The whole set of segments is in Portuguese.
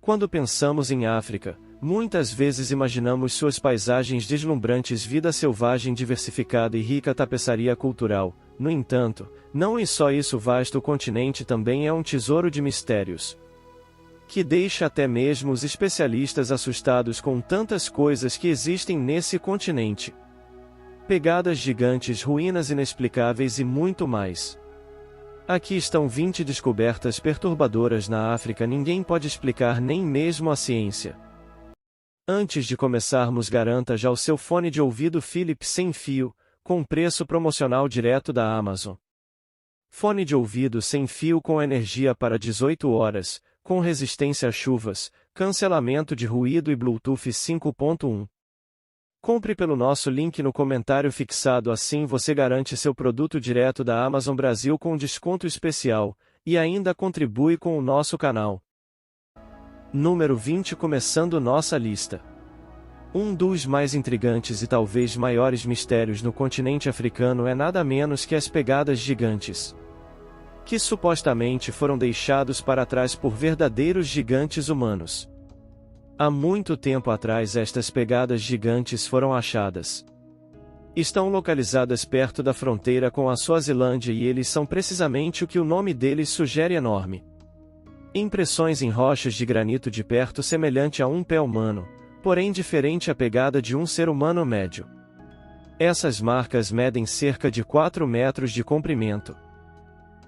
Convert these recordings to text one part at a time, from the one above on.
Quando pensamos em África, muitas vezes imaginamos suas paisagens deslumbrantes, vida selvagem diversificada e rica tapeçaria cultural. No entanto, não é só isso, o vasto continente também é um tesouro de mistérios, que deixa até mesmo os especialistas assustados com tantas coisas que existem nesse continente. Pegadas gigantes, ruínas inexplicáveis e muito mais. Aqui estão 20 descobertas perturbadoras na África, ninguém pode explicar, nem mesmo a ciência. Antes de começarmos, garanta já o seu fone de ouvido Philips sem fio, com preço promocional direto da Amazon. Fone de ouvido sem fio com energia para 18 horas, com resistência a chuvas, cancelamento de ruído e Bluetooth 5.1. Compre pelo nosso link no comentário fixado, assim você garante seu produto direto da Amazon Brasil com desconto especial, e ainda contribui com o nosso canal. Número 20, começando nossa lista. Um dos mais intrigantes e talvez maiores mistérios no continente africano é nada menos que as pegadas gigantes, que supostamente foram deixados para trás por verdadeiros gigantes humanos. Há muito tempo atrás estas pegadas gigantes foram achadas. Estão localizadas perto da fronteira com a Suazilândia e eles são precisamente o que o nome deles sugere, enorme. Impressões em rochas de granito de perto semelhante a um pé humano, porém diferente a pegada de um ser humano médio. Essas marcas medem cerca de 4 metros de comprimento.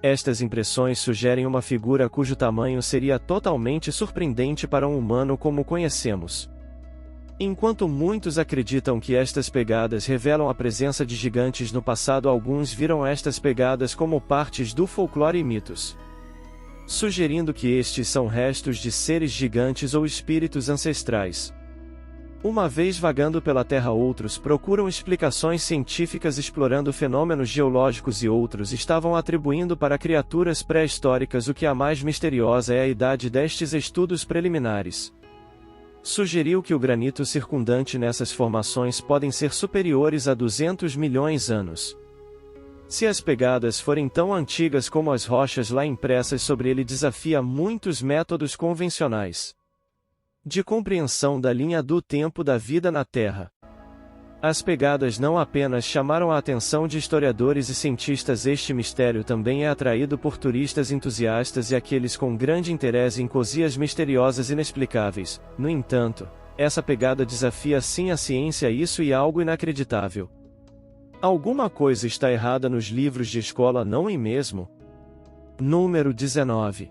Estas impressões sugerem uma figura cujo tamanho seria totalmente surpreendente para um humano como conhecemos. Enquanto muitos acreditam que estas pegadas revelam a presença de gigantes no passado, alguns viram estas pegadas como partes do folclore e mitos, sugerindo que estes são restos de seres gigantes ou espíritos ancestrais. Uma vez vagando pela Terra, outros procuram explicações científicas explorando fenômenos geológicos e outros estavam atribuindo para criaturas pré-históricas. O que é mais misteriosa é a idade destes estudos preliminares. Sugeriu que o granito circundante nessas formações podem ser superiores a 200 milhões de anos. Se as pegadas forem tão antigas como as rochas lá impressas sobre ele, desafia muitos métodos convencionais de compreensão da linha do tempo da vida na Terra. As pegadas não apenas chamaram a atenção de historiadores e cientistas, este mistério também é atraído por turistas entusiastas e aqueles com grande interesse em coisas misteriosas e inexplicáveis. No entanto, essa pegada desafia sim a ciência, isso e algo inacreditável. Alguma coisa está errada nos livros de escola, não é mesmo? Número 19.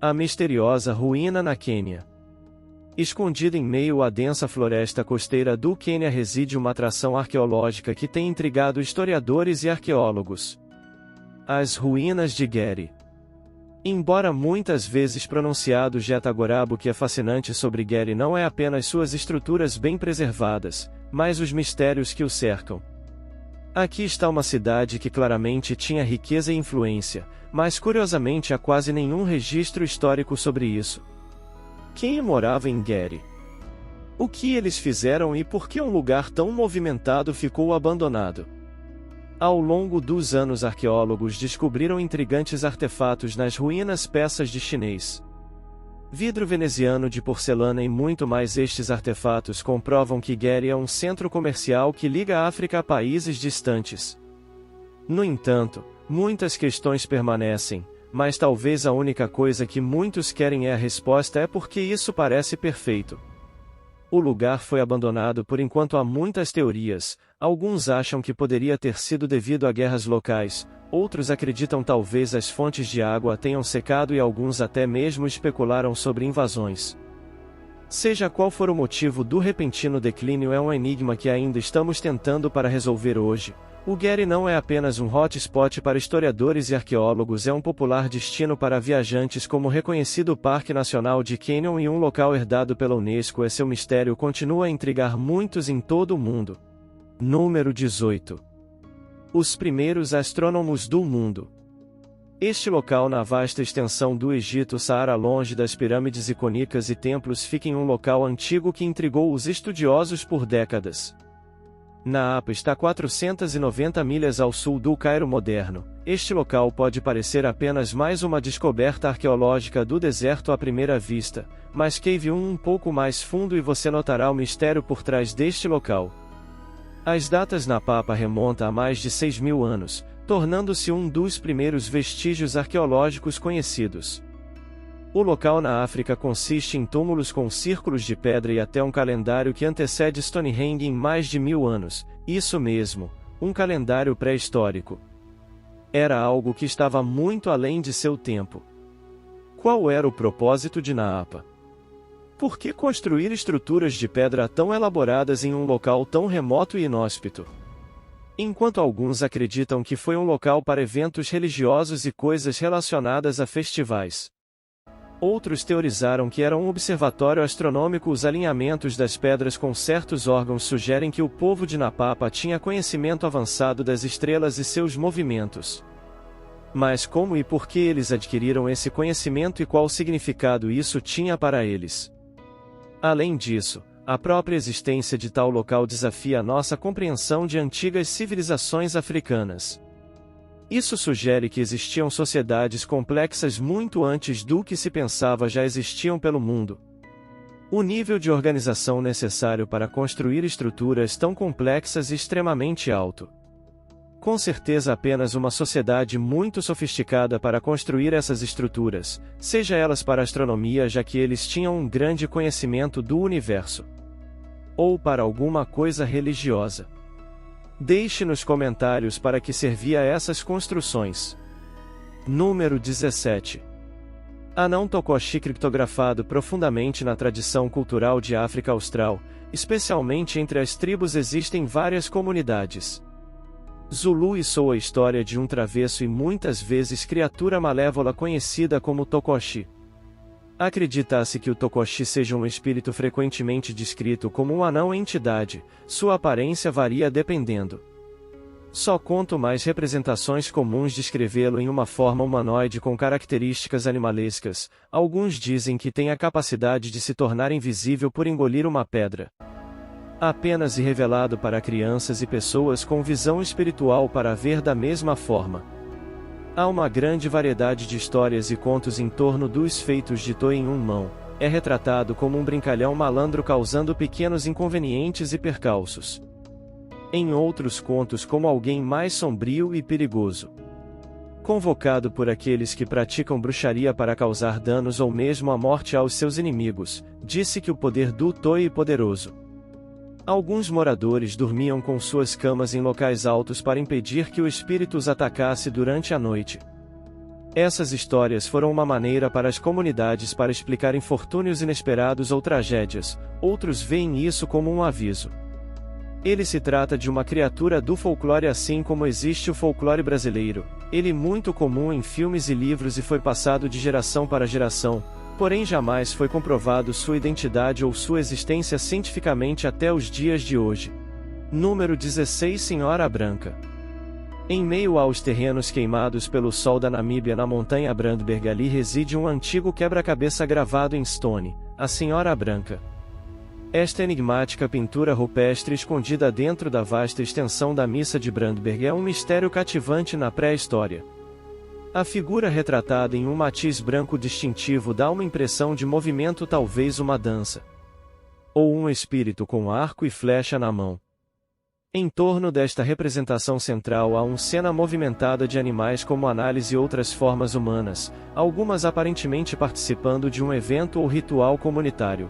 A misteriosa ruína na Quênia. Escondida em meio à densa floresta costeira do Quênia reside uma atração arqueológica que tem intrigado historiadores e arqueólogos. As ruínas de Geri. Embora muitas vezes pronunciado Getagorab, o que é fascinante sobre Geri não é apenas suas estruturas bem preservadas, mas os mistérios que o cercam. Aqui está uma cidade que claramente tinha riqueza e influência, mas curiosamente há quase nenhum registro histórico sobre isso. Quem morava em Geri? O que eles fizeram e por que um lugar tão movimentado ficou abandonado? Ao longo dos anos, arqueólogos descobriram intrigantes artefatos nas ruínas, peças de chinês, vidro veneziano, de porcelana e muito mais. Estes artefatos comprovam que Geri é um centro comercial que liga a África a países distantes. No entanto, muitas questões permanecem, mas talvez a única coisa que muitos querem é a resposta: é porque isso parece perfeito. O lugar foi abandonado por enquanto. Há muitas teorias. Alguns acham que poderia ter sido devido a guerras locais, outros acreditam talvez as fontes de água tenham secado e alguns até mesmo especularam sobre invasões. Seja qual for o motivo do repentino declínio, é um enigma que ainda estamos tentando para resolver hoje. O Geri não é apenas um hotspot para historiadores e arqueólogos, é um popular destino para viajantes como o reconhecido Parque Nacional de Canyon e um local herdado pela Unesco. Seu mistério continua a intrigar muitos em todo o mundo. Número 18. Os primeiros astrônomos do mundo. Este local, na vasta extensão do Egito Saara, longe das pirâmides icônicas e templos, fica em um local antigo que intrigou os estudiosos por décadas. Naapa está 490 milhas ao sul do Cairo moderno. Este local pode parecer apenas mais uma descoberta arqueológica do deserto à primeira vista, mas cave um pouco mais fundo e você notará o mistério por trás deste local. As datas na Papa remontam a mais de 6.000 anos, tornando-se um dos primeiros vestígios arqueológicos conhecidos. O local na África consiste em túmulos com círculos de pedra e até um calendário que antecede Stonehenge em mais de 1.000 anos, isso mesmo, um calendário pré-histórico. Era algo que estava muito além de seu tempo. Qual era o propósito de Naapa? Por que construir estruturas de pedra tão elaboradas em um local tão remoto e inóspito? Enquanto alguns acreditam que foi um local para eventos religiosos e coisas relacionadas a festivais, outros teorizaram que era um observatório astronômico. Os alinhamentos das pedras com certos órgãos sugerem que o povo de Napapa tinha conhecimento avançado das estrelas e seus movimentos. Mas como e por que eles adquiriram esse conhecimento e qual significado isso tinha para eles? Além disso, a própria existência de tal local desafia nossa compreensão de antigas civilizações africanas. Isso sugere que existiam sociedades complexas muito antes do que se pensava já existiam pelo mundo. O nível de organização necessário para construir estruturas tão complexas é extremamente alto. Com certeza apenas uma sociedade muito sofisticada para construir essas estruturas, seja elas para astronomia já que eles tinham um grande conhecimento do universo, ou para alguma coisa religiosa. Deixe nos comentários para que servia essas construções. Número 17. Anão Tokoshi criptografado profundamente na tradição cultural de África Austral, especialmente entre as tribos existem várias comunidades. Zulu e sou a história de um travesso e muitas vezes criatura malévola conhecida como Tokoshi. Acredita-se que o Tokoshi seja um espírito frequentemente descrito como um anão entidade, sua aparência varia dependendo. Só quanto mais representações comuns descrevê-lo em uma forma humanoide com características animalescas, alguns dizem que tem a capacidade de se tornar invisível por engolir uma pedra. Apenas e revelado para crianças e pessoas com visão espiritual para ver da mesma forma. Há uma grande variedade de histórias e contos em torno dos feitos de Toi em mão. É retratado como um brincalhão malandro causando pequenos inconvenientes e percalços. Em outros contos como alguém mais sombrio e perigoso. Convocado por aqueles que praticam bruxaria para causar danos ou mesmo a morte aos seus inimigos, disse que o poder do Toi é poderoso. Alguns moradores dormiam com suas camas em locais altos para impedir que o espírito os atacasse durante a noite. Essas histórias foram uma maneira para as comunidades para explicar infortúnios inesperados ou tragédias, outros veem isso como um aviso. Ele se trata de uma criatura do folclore assim como existe o folclore brasileiro, ele é muito comum em filmes e livros e foi passado de geração para geração, porém jamais foi comprovado sua identidade ou sua existência cientificamente até os dias de hoje. Número 16 Senhora Branca. Em meio aos terrenos queimados pelo sol da Namíbia na montanha Brandberg ali reside um antigo quebra-cabeça gravado em stone, a Senhora Branca. Esta enigmática pintura rupestre escondida dentro da vasta extensão da Missa de Brandberg é um mistério cativante na pré-história. A figura retratada em um matiz branco distintivo dá uma impressão de movimento, talvez uma dança. Ou um espírito com arco e flecha na mão. Em torno desta representação central há uma cena movimentada de animais como análise e outras formas humanas, algumas aparentemente participando de um evento ou ritual comunitário.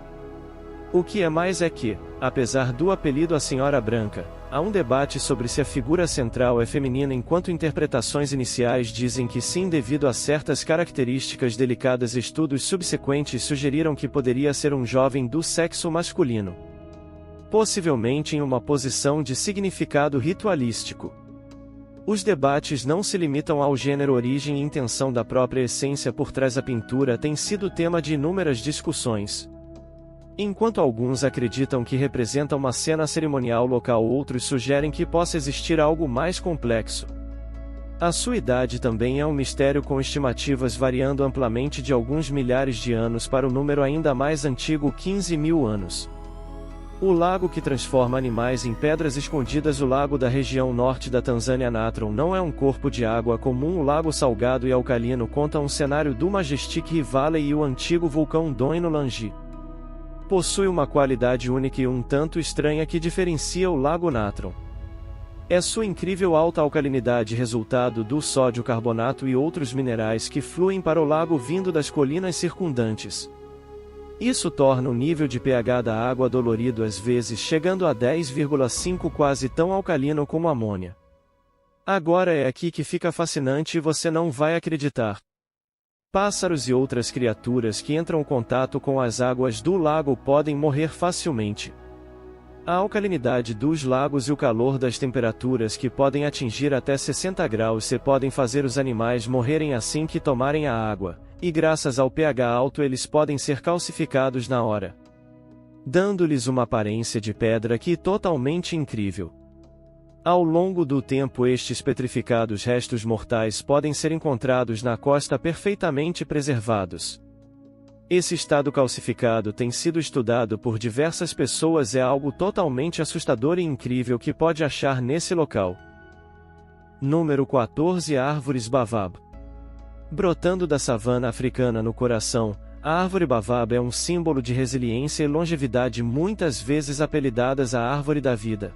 O que é mais é que, apesar do apelido a Senhora Branca, há um debate sobre se a figura central é feminina enquanto interpretações iniciais dizem que sim devido a certas características delicadas. Estudos subsequentes sugeriram que poderia ser um jovem do sexo masculino. Possivelmente em uma posição de significado ritualístico. Os debates não se limitam ao gênero, origem e intenção da própria essência por trás da pintura tem sido tema de inúmeras discussões. Enquanto alguns acreditam que representa uma cena cerimonial local, outros sugerem que possa existir algo mais complexo. A sua idade também é um mistério, com estimativas variando amplamente de alguns milhares de anos para o número ainda mais antigo, 15.000 anos. O lago que transforma animais em pedras escondidas. O lago da região norte da Tanzânia Natron não é um corpo de água comum. O lago salgado e alcalino conta um cenário do Majestic Valley e o antigo vulcão Doino Langi. Possui uma qualidade única e um tanto estranha que diferencia o lago Natron. É sua incrível alta alcalinidade, resultado do sódio carbonato e outros minerais que fluem para o lago vindo das colinas circundantes. Isso torna o nível de pH da água dolorido, às vezes chegando a 10,5, quase tão alcalino como amônia. Agora é aqui que fica fascinante e você não vai acreditar. Pássaros e outras criaturas que entram em contato com as águas do lago podem morrer facilmente. A alcalinidade dos lagos e o calor das temperaturas que podem atingir até 60 graus C podem fazer os animais morrerem assim que tomarem a água, e graças ao pH alto eles podem ser calcificados na hora, dando-lhes uma aparência de pedra que é totalmente incrível. Ao longo do tempo, estes petrificados restos mortais podem ser encontrados na costa perfeitamente preservados. Esse estado calcificado tem sido estudado por diversas pessoas. É algo totalmente assustador e incrível que pode achar nesse local. Número 14. Árvores Baobab. Brotando da savana africana no coração, a árvore Baobab é um símbolo de resiliência e longevidade, muitas vezes apelidadas a árvore da vida.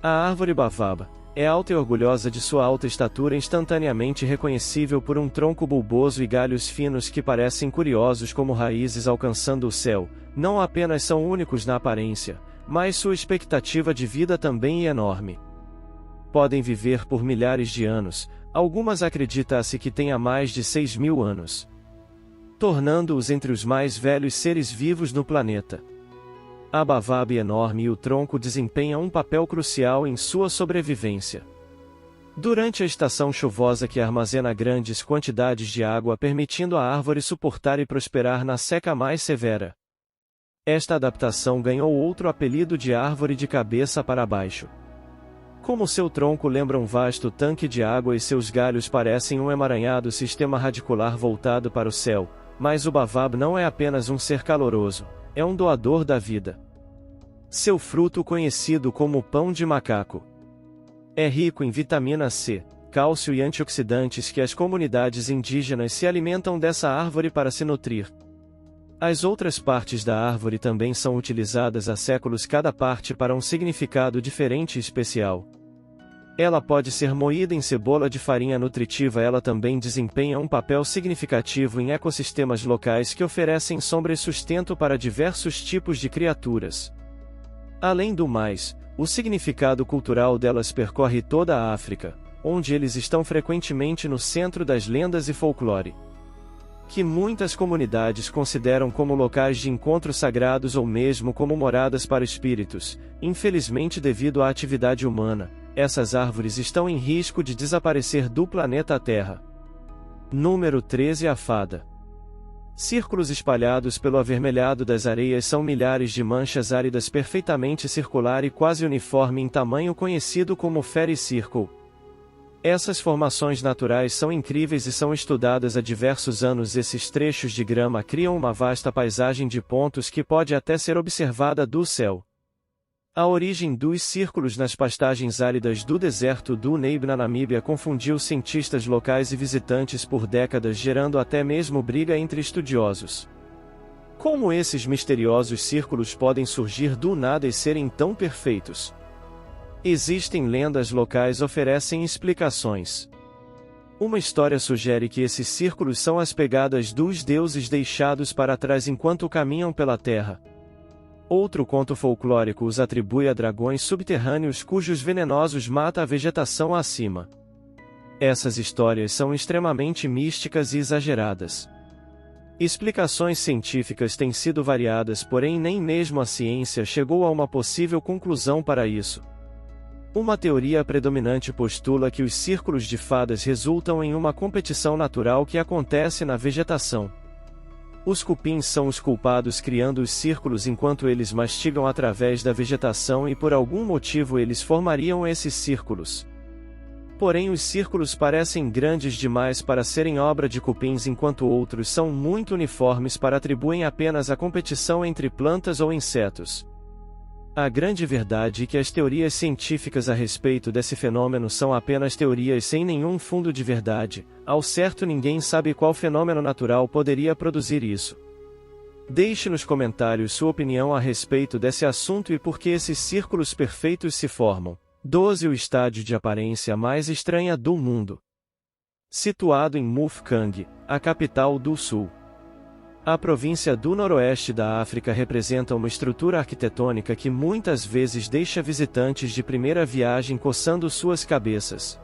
A árvore Baobab é alta e orgulhosa de sua alta estatura, instantaneamente reconhecível por um tronco bulboso e galhos finos que parecem curiosos como raízes alcançando o céu. Não apenas são únicos na aparência, mas sua expectativa de vida também é enorme. Podem viver por milhares de anos, algumas acredita-se que tenha mais de 6.000 anos, tornando-os entre os mais velhos seres vivos no planeta. A Baobab é enorme e o tronco desempenha um papel crucial em sua sobrevivência. Durante a estação chuvosa, que armazena grandes quantidades de água, permitindo à árvore suportar e prosperar na seca mais severa. Esta adaptação ganhou outro apelido de árvore de cabeça para baixo. Como seu tronco lembra um vasto tanque de água e seus galhos parecem um emaranhado sistema radicular voltado para o céu, mas o Baobab não é apenas um ser caloroso, é um doador da vida. Seu fruto, conhecido como pão de macaco, é rico em vitamina C, cálcio e antioxidantes que as comunidades indígenas se alimentam dessa árvore para se nutrir. As outras partes da árvore também são utilizadas há séculos, cada parte para um significado diferente e especial. Ela pode ser moída em cebola de farinha nutritiva. Ela também desempenha um papel significativo em ecossistemas locais que oferecem sombra e sustento para diversos tipos de criaturas. Além do mais, o significado cultural delas percorre toda a África, onde eles estão frequentemente no centro das lendas e folclore, que muitas comunidades consideram como locais de encontro sagrados ou mesmo como moradas para espíritos. Infelizmente, devido à atividade humana, essas árvores estão em risco de desaparecer do planeta Terra. Número 13. A fada. Círculos espalhados pelo avermelhado das areias são milhares de manchas áridas perfeitamente circular e quase uniforme em tamanho, conhecido como fairy circle. Essas formações naturais são incríveis e são estudadas há diversos anos. Esses trechos de grama criam uma vasta paisagem de pontos que pode até ser observada do céu. A origem dos círculos nas pastagens áridas do deserto do Namib na Namíbia confundiu cientistas locais e visitantes por décadas, gerando até mesmo briga entre estudiosos. Como esses misteriosos círculos podem surgir do nada e serem tão perfeitos? Existem lendas locais que oferecem explicações. Uma história sugere que esses círculos são as pegadas dos deuses deixados para trás enquanto caminham pela terra. Outro conto folclórico os atribui a dragões subterrâneos cujos venenosos matam a vegetação acima. Essas histórias são extremamente místicas e exageradas. Explicações científicas têm sido variadas, porém nem mesmo a ciência chegou a uma possível conclusão para isso. Uma teoria predominante postula que os círculos de fadas resultam em uma competição natural que acontece na vegetação. Os cupins são os culpados, criando os círculos enquanto eles mastigam através da vegetação, e por algum motivo eles formariam esses círculos. Porém, os círculos parecem grandes demais para serem obra de cupins, enquanto outros são muito uniformes para atribuem apenas a competição entre plantas ou insetos. A grande verdade é que as teorias científicas a respeito desse fenômeno são apenas teorias sem nenhum fundo de verdade. Ao certo, ninguém sabe qual fenômeno natural poderia produzir isso. Deixe nos comentários sua opinião a respeito desse assunto e por que esses círculos perfeitos se formam. 12. O estádio de aparência mais estranha do mundo. Situado em Mufcang, a capital do Sul. A província do Noroeste da África representa uma estrutura arquitetônica que muitas vezes deixa visitantes de primeira viagem coçando suas cabeças.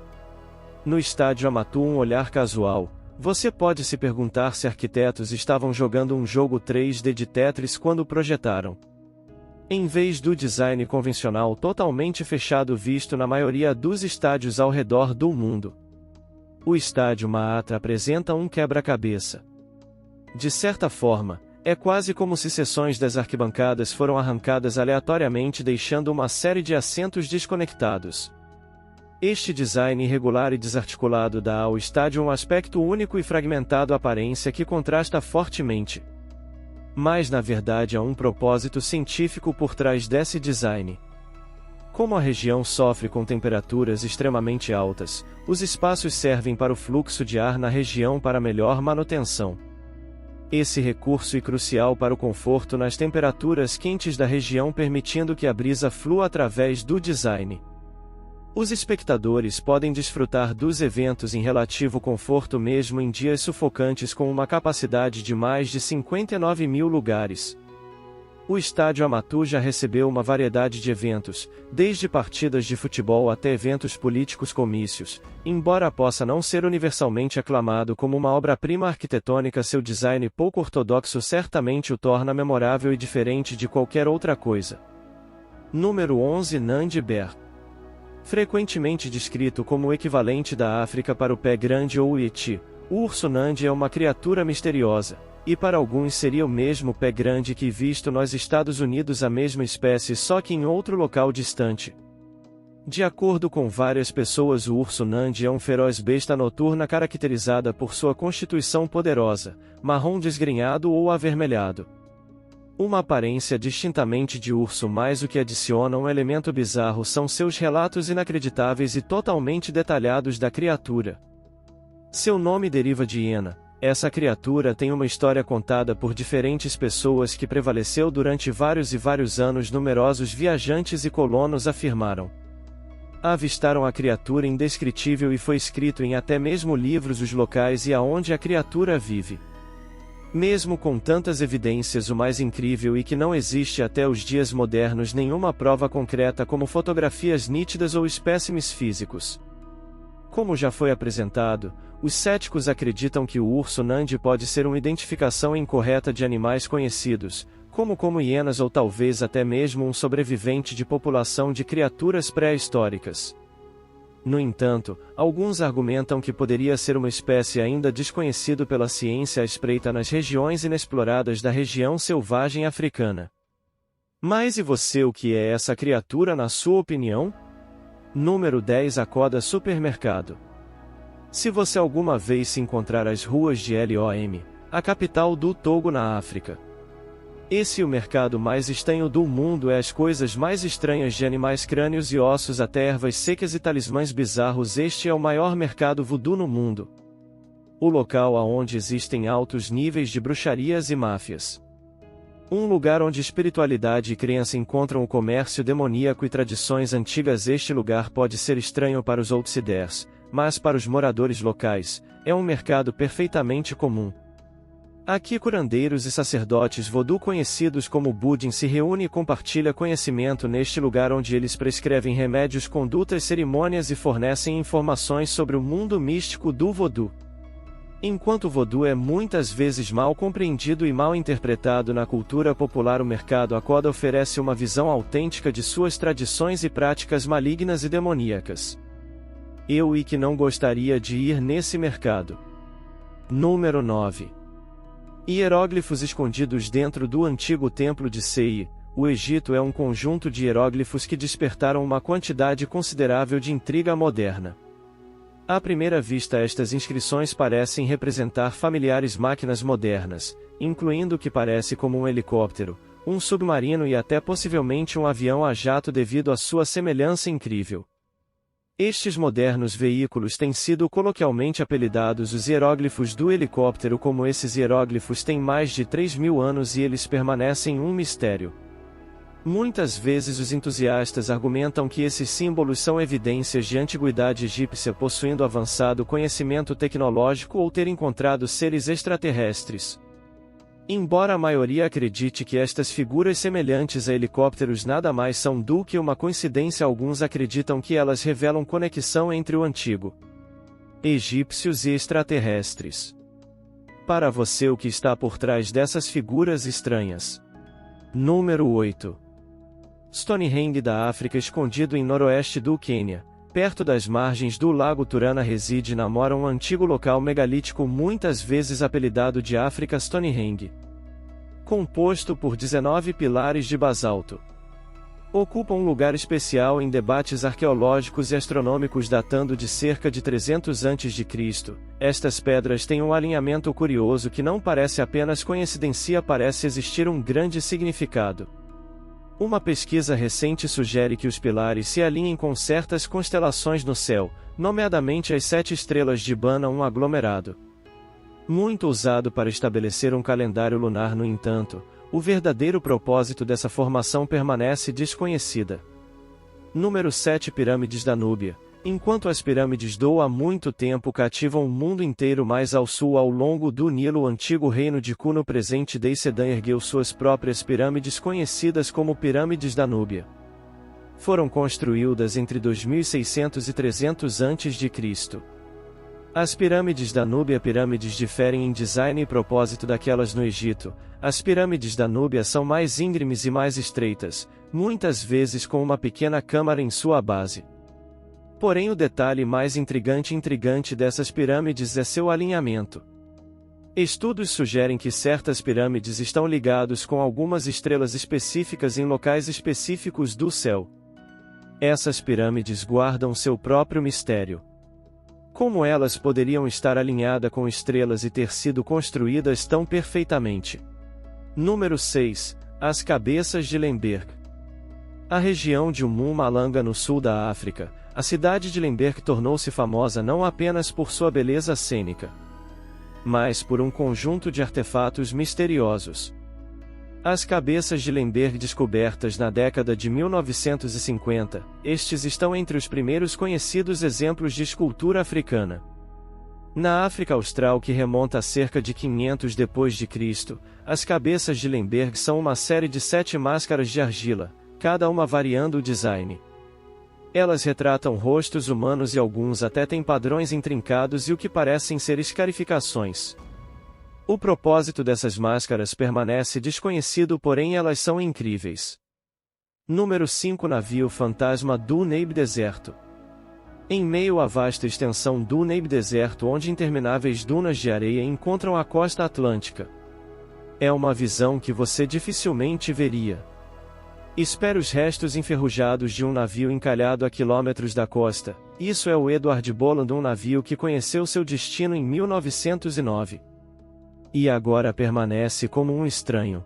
No estádio Amatou um olhar casual, você pode se perguntar se arquitetos estavam jogando um jogo 3D de Tetris quando projetaram. Em vez do design convencional totalmente fechado visto na maioria dos estádios ao redor do mundo. O estádio Maatra apresenta um quebra-cabeça. De certa forma, é quase como se seções das arquibancadas foram arrancadas aleatoriamente deixando uma série de assentos desconectados. Este design irregular e desarticulado dá ao estádio um aspecto único e fragmentado aparência que contrasta fortemente. Mas na verdade há um propósito científico por trás desse design. Como a região sofre com temperaturas extremamente altas, os espaços servem para o fluxo de ar na região para melhor manutenção. Esse recurso é crucial para o conforto nas temperaturas quentes da região, permitindo que a brisa flua através do design. Os espectadores podem desfrutar dos eventos em relativo conforto mesmo em dias sufocantes com uma capacidade de mais de 59 mil lugares. O estádio Amatou já recebeu uma variedade de eventos, desde partidas de futebol até eventos políticos comícios. Embora possa não ser universalmente aclamado como uma obra-prima arquitetônica, seu design pouco ortodoxo certamente o torna memorável e diferente de qualquer outra coisa. Número 11. Nandi Bear. Frequentemente descrito como o equivalente da África para o pé grande ou o Yeti, o urso Nandi é uma criatura misteriosa. E para alguns seria o mesmo pé grande que visto nos Estados Unidos, a mesma espécie só que em outro local distante. De acordo com várias pessoas, o urso Nandi é um feroz besta noturna caracterizada por sua constituição poderosa, marrom desgrenhado ou avermelhado. Uma aparência distintamente de urso, mas o que adiciona um elemento bizarro são seus relatos inacreditáveis e totalmente detalhados da criatura. Seu nome deriva de hiena. Essa criatura tem uma história contada por diferentes pessoas que prevaleceu durante vários e vários anos. Numerosos viajantes e colonos afirmaram avistaram a criatura indescritível e foi escrito em até mesmo livros os locais e aonde a criatura vive. Mesmo com tantas evidências, o mais incrível é que não existe até os dias modernos nenhuma prova concreta como fotografias nítidas ou espécimes físicos. Como já foi apresentado, os céticos acreditam que o urso Nandi pode ser uma identificação incorreta de animais conhecidos, como hienas ou talvez até mesmo um sobrevivente de população de criaturas pré-históricas. No entanto, alguns argumentam que poderia ser uma espécie ainda desconhecida pela ciência à espreita nas regiões inexploradas da região selvagem africana. Mas e você, o que é essa criatura na sua opinião? Número 10. Akoda Supermercado. Se você alguma vez se encontrar às ruas de Lom, a capital do Togo na África. Esse é o mercado mais estranho do mundo, é as coisas mais estranhas de animais, crânios e ossos até ervas secas e talismãs bizarros. Este é o maior mercado voodoo no mundo. O local aonde existem altos níveis de bruxarias e máfias. Um lugar onde espiritualidade e crença encontram o comércio demoníaco e tradições antigas. Este lugar pode ser estranho para os outsiders, mas para os moradores locais, é um mercado perfeitamente comum. Aqui curandeiros e sacerdotes voodoo conhecidos como Budin se reúnem e compartilham conhecimento neste lugar, onde eles prescrevem remédios, condutas, cerimônias e fornecem informações sobre o mundo místico do voodoo. Enquanto o voodoo é muitas vezes mal compreendido e mal interpretado na cultura popular, o mercado Akoda oferece uma visão autêntica de suas tradições e práticas malignas e demoníacas. Eu que não gostaria de ir nesse mercado. Número 9. Hieróglifos escondidos dentro do antigo templo de Sei. O Egito é um conjunto de hieróglifos que despertaram uma quantidade considerável de intriga moderna. À primeira vista, estas inscrições parecem representar familiares máquinas modernas, incluindo o que parece como um helicóptero, um submarino e até possivelmente um avião a jato devido à sua semelhança incrível. Estes modernos veículos têm sido coloquialmente apelidados os hieróglifos do helicóptero, como esses hieróglifos têm mais de 3.000 anos e eles permanecem um mistério. Muitas vezes os entusiastas argumentam que esses símbolos são evidências de antiguidade egípcia possuindo avançado conhecimento tecnológico ou ter encontrado seres extraterrestres. Embora a maioria acredite que estas figuras semelhantes a helicópteros nada mais são do que uma coincidência, alguns acreditam que elas revelam conexão entre o antigo egípcios e extraterrestres. Para você, o que está por trás dessas figuras estranhas? Número 8. Stonehenge da África, escondido em noroeste do Quênia, perto das margens do lago Turana, reside e namora um antigo local megalítico muitas vezes apelidado de África Stonehenge. Composto por 19 pilares de basalto. Ocupa um lugar especial em debates arqueológicos e astronômicos datando de cerca de 300 a.C. Estas pedras têm um alinhamento curioso que não parece apenas coincidência, parece existir um grande significado. Uma pesquisa recente sugere que os pilares se alinhem com certas constelações no céu, nomeadamente as 7 estrelas de Bana, um aglomerado muito usado para estabelecer um calendário lunar. No entanto, o verdadeiro propósito dessa formação permanece desconhecida. Número 7. Pirâmides da Núbia. Enquanto as pirâmides do há muito tempo cativam o mundo inteiro, mais ao sul ao longo do Nilo, o antigo reino de Ku no presente de Sedan ergueu suas próprias pirâmides conhecidas como Pirâmides da Núbia. Foram construídas entre 2600 e 300 a.C. As pirâmides da Núbia diferem em design e propósito daquelas no Egito. As pirâmides da Núbia são mais íngremes e mais estreitas, muitas vezes com uma pequena câmara em sua base. Porém, o detalhe mais intrigante dessas pirâmides é seu alinhamento. Estudos sugerem que certas pirâmides estão ligadas com algumas estrelas específicas em locais específicos do céu. Essas pirâmides guardam seu próprio mistério. Como elas poderiam estar alinhadas com estrelas e ter sido construídas tão perfeitamente? Número 6. As Cabeças de Lemberg. A região de Mpumalanga, no sul da África, a cidade de Lemberg tornou-se famosa não apenas por sua beleza cênica, mas por um conjunto de artefatos misteriosos. As cabeças de Lemberg, descobertas na década de 1950, estes estão entre os primeiros conhecidos exemplos de escultura africana. Na África Austral, que remonta a cerca de 500 d.C., as cabeças de Lemberg são uma série de 7 máscaras de argila, cada uma variando o design. Elas retratam rostos humanos e alguns até têm padrões intrincados e o que parecem ser escarificações. O propósito dessas máscaras permanece desconhecido, porém elas são incríveis. Número 5. Navio fantasma do Nabe Deserto. Em meio à vasta extensão do Nabe Deserto, onde intermináveis dunas de areia encontram a costa atlântica. É uma visão que você dificilmente veria. Espere os restos enferrujados de um navio encalhado a quilômetros da costa. Isso é o Edward Boland, um navio que conheceu seu destino em 1909. E agora permanece como um estranho.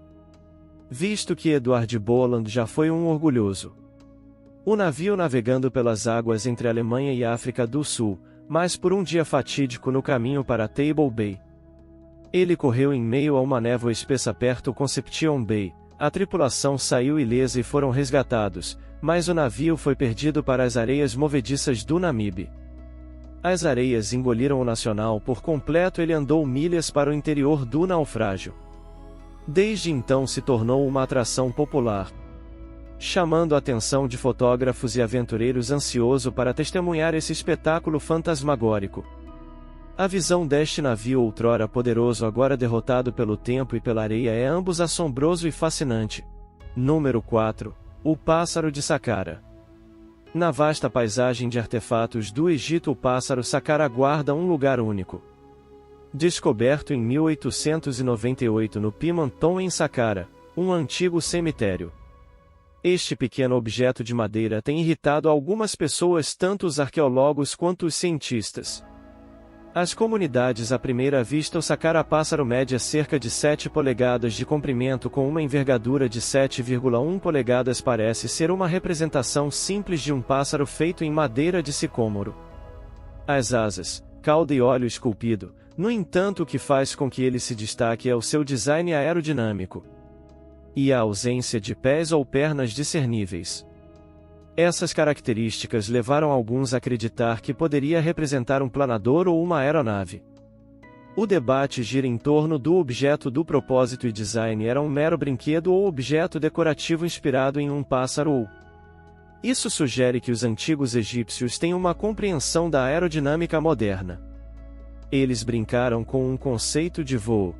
Visto que Edward Boland já foi um orgulhoso. O navio navegando pelas águas entre a Alemanha e a África do Sul, mas por um dia fatídico no caminho para Table Bay. Ele correu em meio a uma névoa espessa perto de Conception Bay. A tripulação saiu ilesa e foram resgatados, mas o navio foi perdido para as areias movediças do Namibe. As areias engoliram o nacional por completo. Ele andou milhas para o interior do naufrágio. Desde então se tornou uma atração popular, chamando a atenção de fotógrafos e aventureiros ansiosos para testemunhar esse espetáculo fantasmagórico. A visão deste navio outrora poderoso, agora derrotado pelo tempo e pela areia, é ambos assombroso e fascinante. Número 4. O Pássaro de Saqqara. Na vasta paisagem de artefatos do Egito, o pássaro Saqqara guarda um lugar único. Descoberto em 1898 no Pimanton, em Saqqara, um antigo cemitério. Este pequeno objeto de madeira tem irritado algumas pessoas, tanto os arqueólogos quanto os cientistas. As comunidades à primeira vista o sacara-pássaro média cerca de 7 polegadas de comprimento com uma envergadura de 7,1 polegadas parece ser uma representação simples de um pássaro feito em madeira de sicômoro. As asas, cauda e óleo esculpido, no entanto o que faz com que ele se destaque é o seu design aerodinâmico e a ausência de pés ou pernas discerníveis. Essas características levaram alguns a acreditar que poderia representar um planador ou uma aeronave. O debate gira em torno do objeto do propósito e design era um mero brinquedo ou objeto decorativo inspirado em um pássaro ou. Isso sugere que os antigos egípcios têm uma compreensão da aerodinâmica moderna. Eles brincaram com um conceito de voo.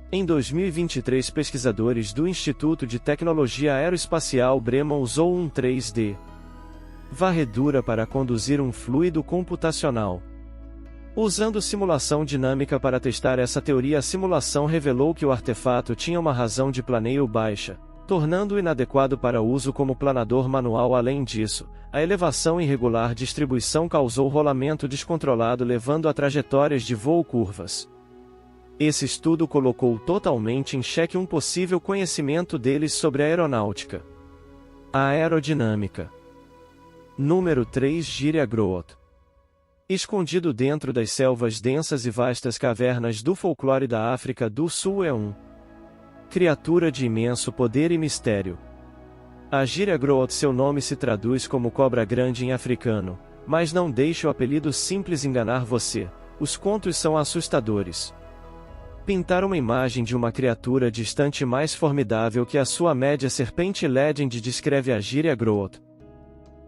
Em 2023, pesquisadores do Instituto de Tecnologia Aeroespacial Bremen usou um 3D varredura para conduzir um fluido computacional. Usando simulação dinâmica para testar essa teoria, a simulação revelou que o artefato tinha uma razão de planeio baixa, tornando-o inadequado para uso como planador manual. Além disso, a elevação irregular distribuição causou rolamento descontrolado, levando a trajetórias de voo curvas. Esse estudo colocou totalmente em xeque um possível conhecimento deles sobre a aeronáutica. A aerodinâmica. Número 3. Gíria-Groot. Escondido dentro das selvas densas e vastas cavernas do folclore da África do Sul é um criatura de imenso poder e mistério. A Gíria-Groot, seu nome se traduz como cobra grande em africano, mas não deixe o apelido simples enganar você, os contos são assustadores. Pintar uma imagem de uma criatura distante mais formidável que a sua média serpente Legend descreve a Gíria-Groot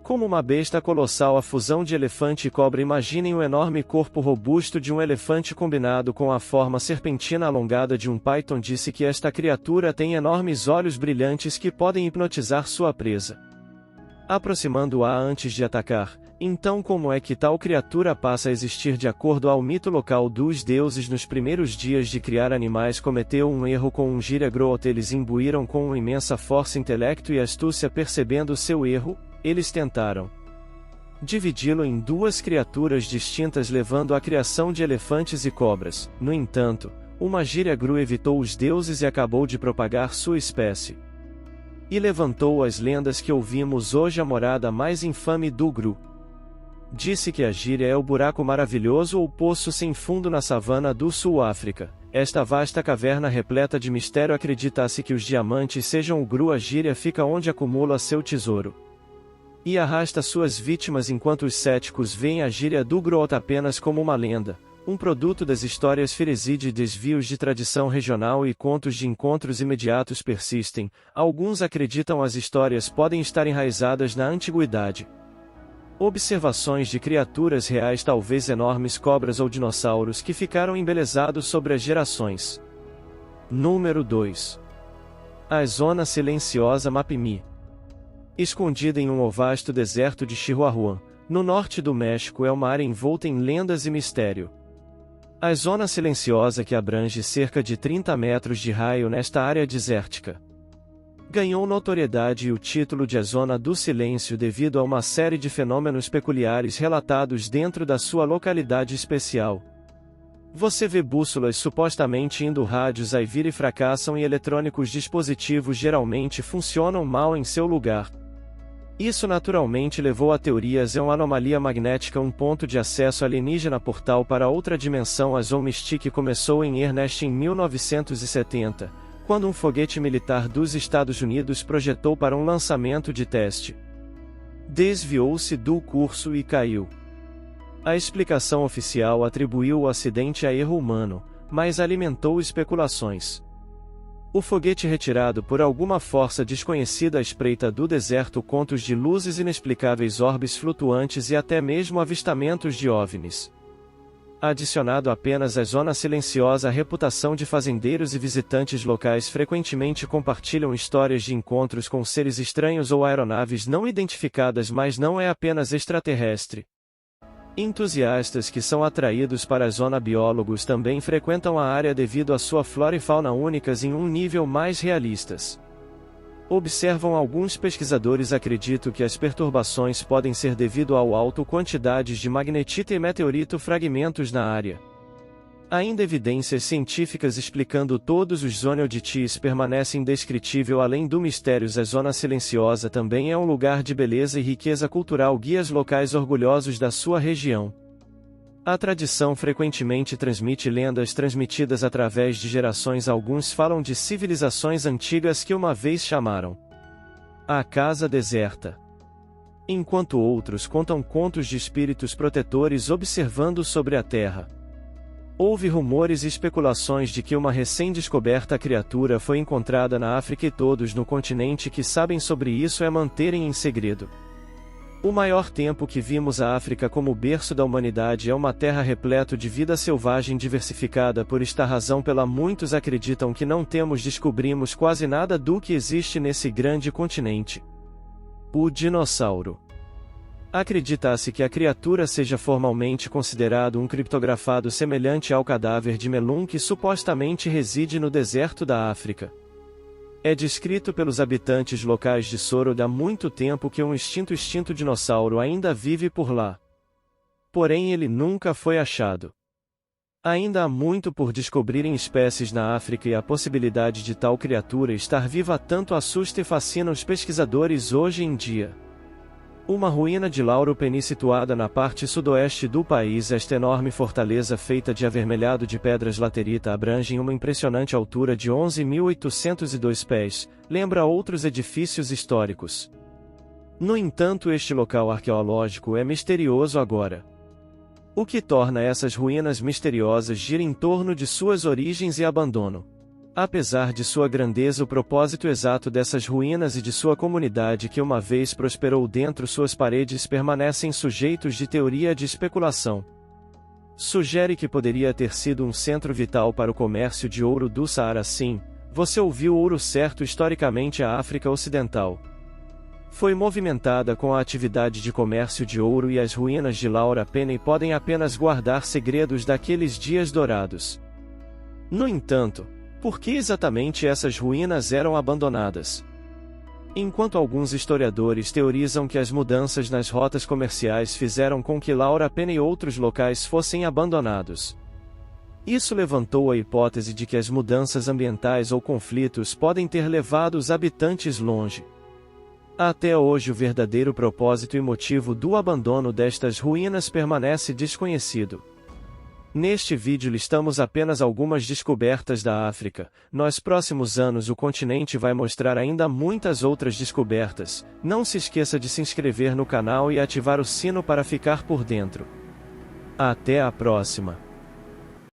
como uma besta colossal, a fusão de elefante e cobra. Imaginem o enorme corpo robusto de um elefante combinado com a forma serpentina alongada de um python. Disse que esta criatura tem enormes olhos brilhantes que podem hipnotizar sua presa, aproximando-a antes de atacar. Então, como é que tal criatura passa a existir? De acordo ao mito local dos deuses, nos primeiros dias de criar animais cometeu um erro com um Gíria-Groot. Eles imbuíram com uma imensa força, intelecto e astúcia. Percebendo seu erro, eles tentaram dividi-lo em duas criaturas distintas, levando à criação de elefantes e cobras. No entanto, uma Gíria-Groot evitou os deuses e acabou de propagar sua espécie. E levantou as lendas que ouvimos hoje. A morada mais infame do Gru. Disse que a Gíria é o buraco maravilhoso ou poço sem fundo na savana do Sul-África. Esta vasta caverna repleta de mistério. Acredita-se que os diamantes sejam o Gru. A Gíria fica onde acumula seu tesouro e arrasta suas vítimas, enquanto os céticos veem a Gíria do Groot apenas como uma lenda, um produto das histórias Ferezi de desvios de tradição regional e contos de encontros imediatos persistem. Alguns acreditam as histórias podem estar enraizadas na antiguidade. Observações de criaturas reais, talvez enormes cobras ou dinossauros, que ficaram embelezados sobre as gerações. Número 2. A Zona Silenciosa Mapimi. Escondida em um vasto deserto de Chihuahuan, no norte do México, é uma área envolta em lendas e mistério. A Zona Silenciosa, que abrange cerca de 30 metros de raio nesta área desértica, ganhou notoriedade e o título de a Zona do Silêncio devido a uma série de fenômenos peculiares relatados dentro da sua localidade especial. Você vê bússolas supostamente indo rádios a vir e fracassam, e eletrônicos dispositivos geralmente funcionam mal em seu lugar. Isso naturalmente levou a teorias. É uma anomalia magnética, um ponto de acesso alienígena, portal para outra dimensão. A Zone Mystique começou em Ernest em 1970, quando um foguete militar dos Estados Unidos projetou para um lançamento de teste. Desviou-se do curso e caiu. A explicação oficial atribuiu o acidente a erro humano, mas alimentou especulações. O foguete retirado por alguma força desconhecida à espreita do deserto, contos de luzes inexplicáveis, orbes flutuantes e até mesmo avistamentos de OVNIs. Adicionado apenas à Zona Silenciosa, a reputação de fazendeiros e visitantes locais frequentemente compartilham histórias de encontros com seres estranhos ou aeronaves não identificadas, mas não é apenas extraterrestre. Entusiastas que são atraídos para a zona, biólogos também frequentam a área devido à sua flora e fauna únicas em um nível mais realistas. Observam alguns pesquisadores acreditam que as perturbações podem ser devido ao alto quantidades de magnetita e meteorito fragmentos na área. Ainda evidências científicas explicando todos os zonodites permanecem indescritível além do mistérios. A zona silenciosa também é um lugar de beleza e riqueza cultural. Guias locais orgulhosos da sua região. A tradição frequentemente transmite lendas transmitidas através de gerações. Alguns falam de civilizações antigas que uma vez chamaram a casa deserta, enquanto outros contam contos de espíritos protetores observando sobre a terra. Houve rumores e especulações de que uma recém-descoberta criatura foi encontrada na África e todos no continente que sabem sobre isso é manterem em segredo. O maior tempo que vimos a África como berço da humanidade é uma terra repleto de vida selvagem diversificada. Por esta razão pela muitos acreditam que não descobrimos quase nada do que existe nesse grande continente. O dinossauro. Acredita-se que a criatura seja formalmente considerado um criptografado semelhante ao cadáver de Melun que supostamente reside no deserto da África. É descrito pelos habitantes locais de Sorod há muito tempo que um extinto dinossauro ainda vive por lá. Porém ele nunca foi achado. Ainda há muito por descobrir em espécies na África e a possibilidade de tal criatura estar viva tanto assusta e fascina os pesquisadores hoje em dia. Uma ruína de Lauro Peni situada na parte sudoeste do país. Esta enorme fortaleza feita de avermelhado de pedras laterita abrange uma impressionante altura de 11.802 pés, lembra outros edifícios históricos. No entanto, este local arqueológico é misterioso agora. O que torna essas ruínas misteriosas gira em torno de suas origens e abandono. Apesar de sua grandeza, o propósito exato dessas ruínas e de sua comunidade que uma vez prosperou dentro suas paredes permanecem sujeitos de teoria de especulação. Sugere que poderia ter sido um centro vital para o comércio de ouro do Saara. Sim, você ouviu ouro certo. Historicamente a África Ocidental foi movimentada com a atividade de comércio de ouro e as ruínas de Lauro Peni podem apenas guardar segredos daqueles dias dourados. No entanto, por que exatamente essas ruínas eram abandonadas? Enquanto alguns historiadores teorizam que as mudanças nas rotas comerciais fizeram com que Lauro Peni e outros locais fossem abandonados. Isso levantou a hipótese de que as mudanças ambientais ou conflitos podem ter levado os habitantes longe. Até hoje o verdadeiro propósito e motivo do abandono destas ruínas permanece desconhecido. Neste vídeo listamos apenas algumas descobertas da África. Nos próximos anos o continente vai mostrar ainda muitas outras descobertas. Não se esqueça de se inscrever no canal e ativar o sino para ficar por dentro. Até a próxima!